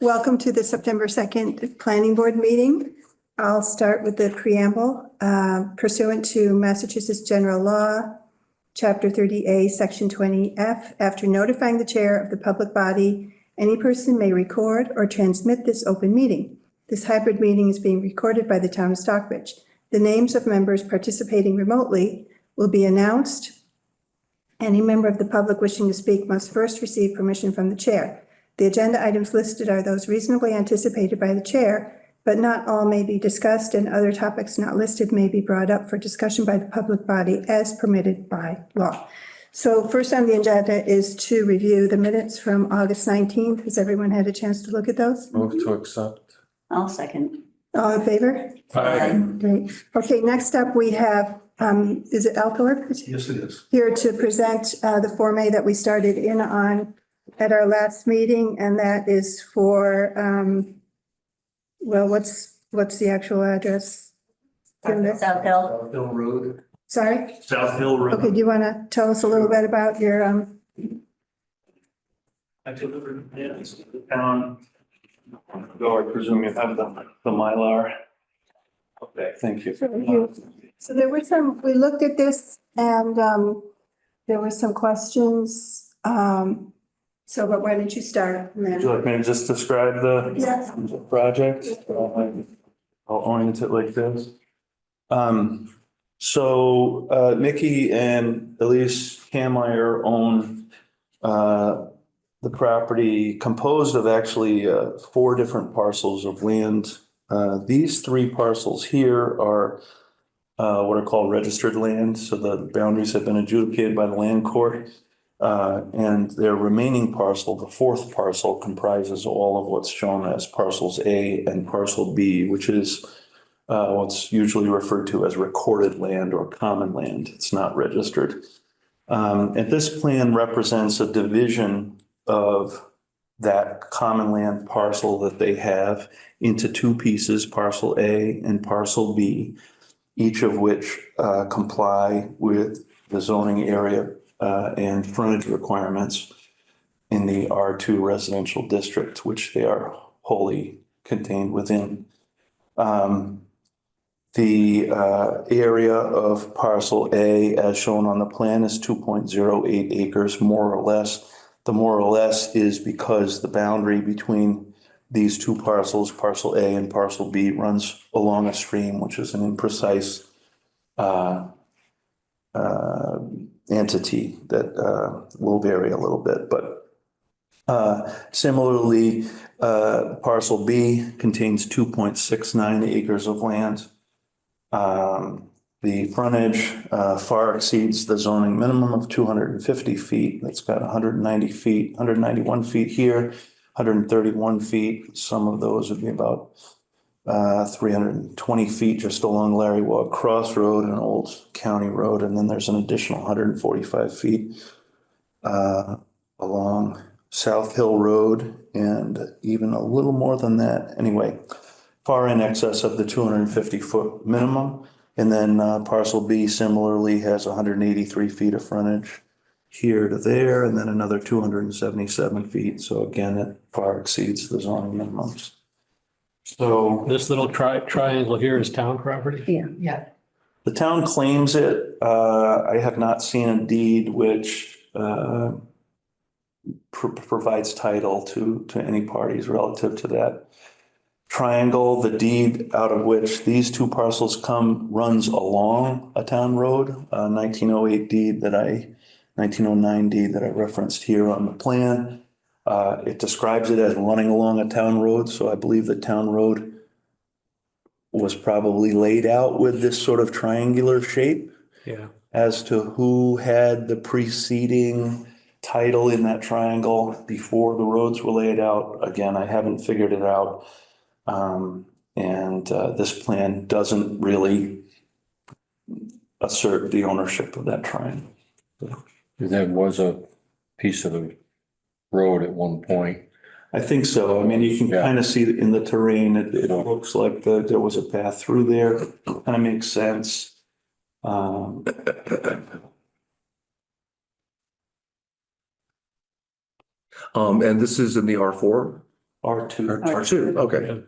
Welcome to the September 2nd Planning Board meeting. I'll start with the preamble. Pursuant to Massachusetts General Law, Chapter 30A, Section 20F, after notifying the chair of the public body, any person may record or transmit this open meeting. This hybrid meeting is being recorded by the town of Stockbridge. The names of members participating remotely will be announced. Any member of the public wishing to speak must first receive permission from the chair. The agenda items listed are those reasonably anticipated by the chair, but not all may be discussed, and other topics not listed may be brought up for discussion by the public body as permitted by law. So first on the agenda is to review the minutes from August 19th. Has everyone had a chance to look at those? Move to accept. I'll second. All in favor? Aye. Great. Okay, next up we have, is it Al Thorpe? Yes, it is. Here to present the Form A that we started in on at our last meeting, and that is for, well, what's the actual address? South Hill. South Hill Road. Sorry? South Hill Road. Okay, do you want to tell us a little bit about your, I delivered plans to the town. Go, I presume you have the Mylar. Okay, thank you. so there were some, we looked at this and there were some questions. So, but why don't you start? And Would then- you like me to just describe the Yes. project? I'll orient it like this. So Nikki and Elise Kameyer own the property composed of actually 4 different parcels of land. These 3 parcels here are what are called registered land. So the boundaries have been adjudicated by the land court. And their remaining parcel, the 4th parcel, comprises all of what's shown as parcels A and parcel B, which is what's usually referred to as recorded land or common land. It's not registered. And this plan represents a division of that common land parcel that they have into 2 pieces, parcel A and parcel B, each of which comply with the zoning area and frontage requirements in the R2 residential district, which they are wholly contained within. The area of parcel A, as shown on the plan, is 2.08 acres, more or less. The more or less is because the boundary between these 2 parcels, parcel A and parcel B, runs along a stream, which is an imprecise entity that will vary a little bit. But similarly, parcel B contains 2.69 acres of land. The frontage far exceeds the zoning minimum of 250 feet. It's got 190 feet, 191 feet here, 131 feet. Some of those would be about 320 feet just along Larry Walk Cross Road, an old county road. And then there's an additional 145 feet along South Hill Road, and even a little more than that. Anyway, far in excess of the 250-foot minimum. And then parcel B similarly has 183 feet of frontage here to there, and then another 277 feet. So again, it far exceeds the zoning minimums. So This little triangle here is town property? Yeah. the town claims it. I have not seen a deed which provides title to any parties relative to that triangle. The deed out of which these 2 parcels come runs along a town road, 1908 deed 1909 deed that I referenced here on the plan. It describes it as running along a town road. So I believe the town road was probably laid out with this sort of triangular shape. Yeah. As to who had the preceding title in that triangle before the roads were laid out. Again, I haven't figured it out. This plan doesn't really assert the ownership of that triangle. There was a piece of the road at one point. I think so. I mean, you can kind of see in the terrain, it looks like there was a path through there. Kind of makes sense. And this is in the R4? R2. R2, okay.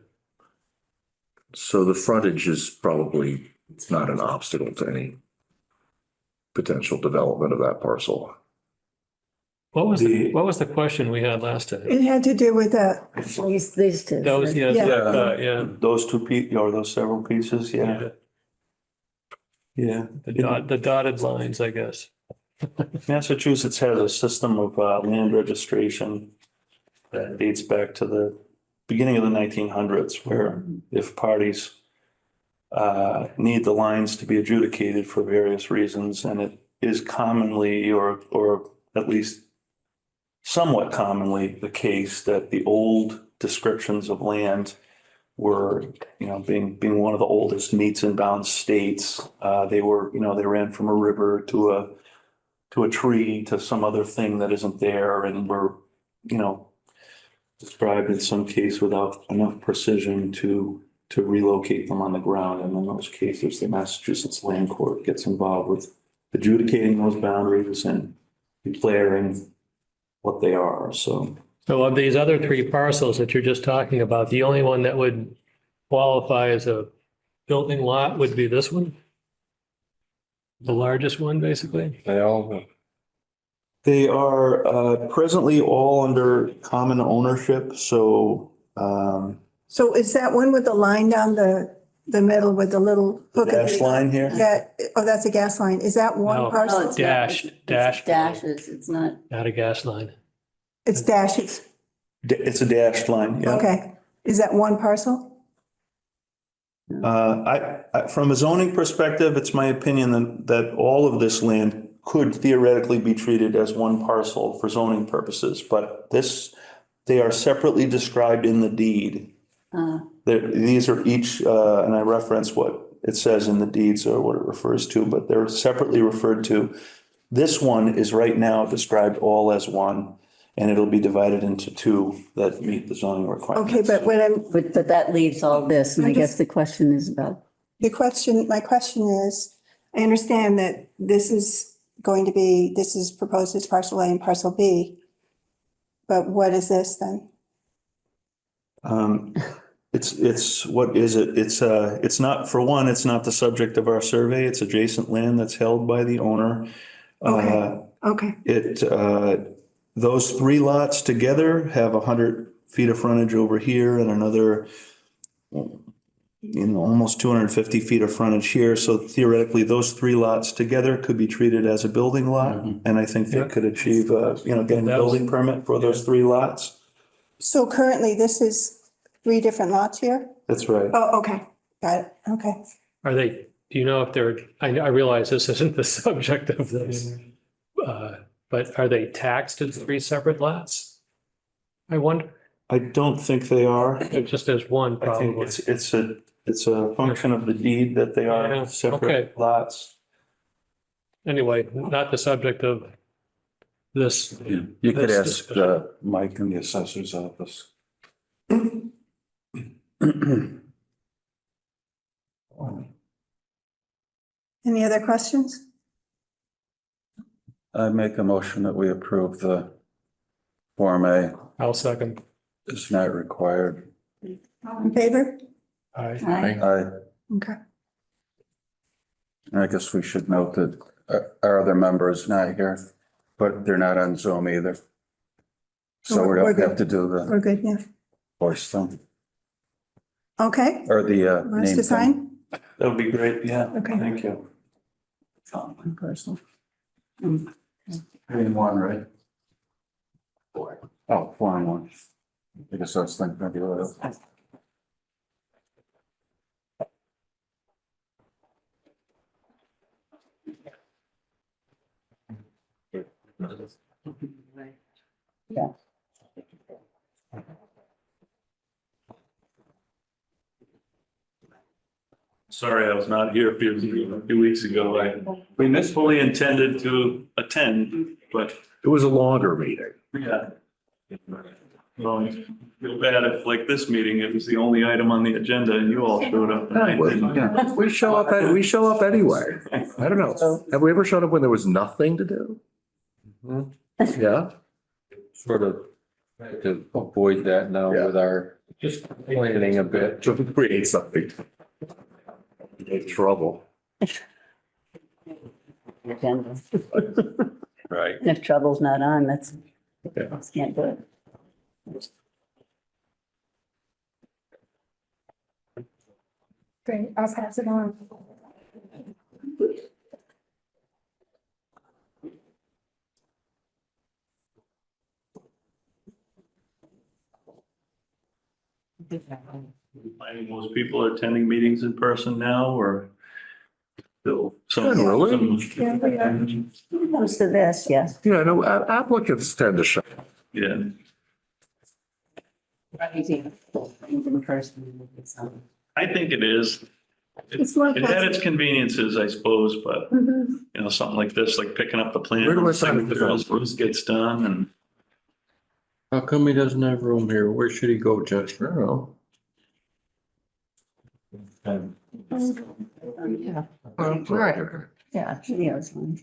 So the frontage is probably not an obstacle to any potential development of that parcel. What was the question we had last time? It had to do with These two. Those, yeah, yeah, Those two or those several pieces, yeah. yeah. Yeah. The dotted lines, I guess. Massachusetts has a system of land registration that dates back to the beginning of the 1900s, where if parties need the lines to be adjudicated for various reasons, and it is commonly, or at least somewhat commonly, the case that the old descriptions of land were, being one of the oldest meets and bounds states, they ran from a river to a tree to some other thing that isn't there, and were, described in some case without enough precision to relocate them on the ground. And in those cases, the Massachusetts Land Court gets involved with adjudicating those boundaries and declaring what they are. So of these other three parcels that you're just talking about, the only one that would qualify as a building lot would be this one? The largest one, basically? they are presently all under common ownership. So so is that one with the line down the middle with the little hook? at the- dash line here. Yeah, oh, that's a gas line. Is that No. one No, parcel? it's not. Dash. It's dashes, it's not. Not a gas line. It's dashes. It's a dashed line. Yeah. Okay. Is that one parcel? From a zoning perspective, it's my opinion that all of this land could theoretically be treated as one parcel for zoning purposes, but they are separately described in the deed. These are each, and I reference what it says in the deeds or what it refers to, but they're separately referred to. This one is right now described all as one, and it'll be divided into two that meet the zoning requirements. Okay, but But that leaves all this, and I guess the question is about. my question is, I understand that this is proposed as parcel A and parcel B. But what is this then? What is it? It's not, for one, it's not the subject of our survey. It's adjacent land that's held by the owner. Okay. Those three lots together have 100 feet of frontage over here and another, almost 250 feet of frontage here. So theoretically, those three lots together could be treated as a building lot. And I think they could achieve, getting a building permit for those three lots. So currently, this is 3 different lots here? That's right. Oh, okay. Got it. Okay. Do you know if I realize this isn't the subject of this, but are they taxed as 3 separate lots? I wonder, I don't think they are. just as one I think probably. it's a function of the deed that they Yeah, are separate lots. Anyway, not the subject of this. You could this ask discussion. Mike in the assessor's office. Any other questions? I make a motion that we approve the Form A. I'll second. It's not required. All in favor? I Okay. guess we should note that our other members not here, but they're not on Zoom either. So we We're don't good. have to do the We're good, yeah. voice thing Okay. or the Want us name to thing. sign? That would be great. Yeah. Okay. Thank you. One person. Three and one, right? 4. Oh, 4 and 1. I guess I was thinking maybe what else. Yeah. Sorry, I was not here a few weeks ago. We fully intended to attend, but It was a longer meeting. yeah. Well, I feel bad if, like this meeting, it was the only item on the agenda and you all showed up. and I didn't. We show up anyway. I don't know. Have we ever showed up when there was nothing to do? Yeah. Sort of To avoid that now with our just planning a bit. To create something. Make trouble. Agenda. Right. And if trouble's not on, that's, Yeah. can't do it. Great, I'll pass it on. Finding most people are attending meetings in person now or still some? Generally. Yeah, we are. When it comes to this, yes. Yeah, no, applicants tend to show. Yeah, In person. I think it is. It's more It had its conveniences, I suppose, but Mhm. you know, something like this, like picking up the plan, Where do I sign signature it? else gets done and. How come he doesn't have room here? Where should he go, Judge? I don't know. Yeah. Right. Yeah, video's fine.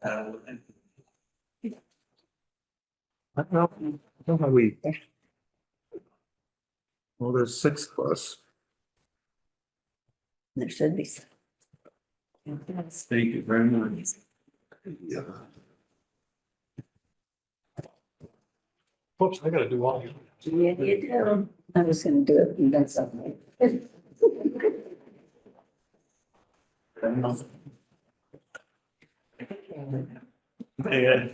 Well, well, there's 6 of us. There should be. Thank you very much. Yeah. Whoops, I gotta do all. Yeah, you do. I was gonna do it and then something. Yeah.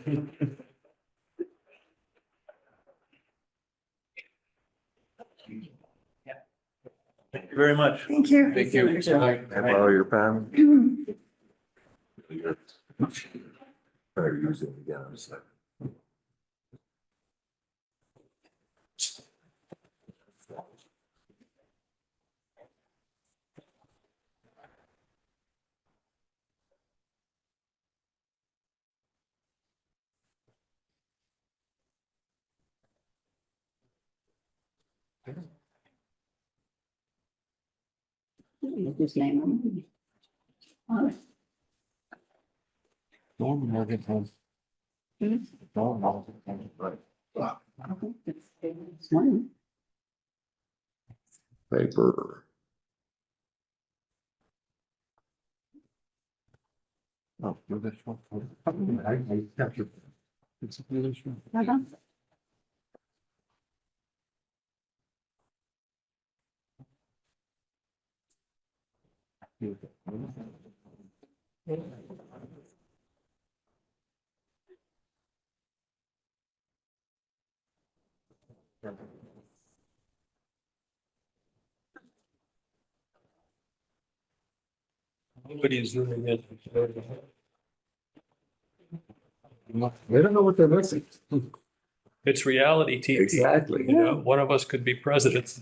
Thank you very much. Thank you. Thank you. Can I borrow your pen? Better use it again in a second. His name on it. Norman Morgan. It's one. Paper. Oh, you're this one. I got your. It's this one. Uh-huh. Nobody's doing it. They don't know what they're missing. It's reality TV. Exactly. You know, one of us could be president.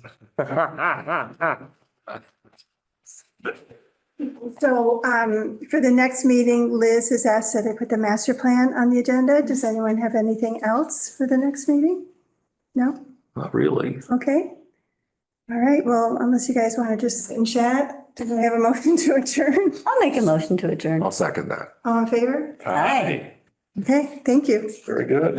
So for the next meeting, Liz has asked that I put the master plan on the agenda. Does anyone have anything else for the next meeting? No? Not really. Okay. All right, well, unless you guys want to just sit and chat, do we have a motion to adjourn? I'll make a motion to adjourn. I'll second that. All in favor? Aye. Okay, thank you. Very good.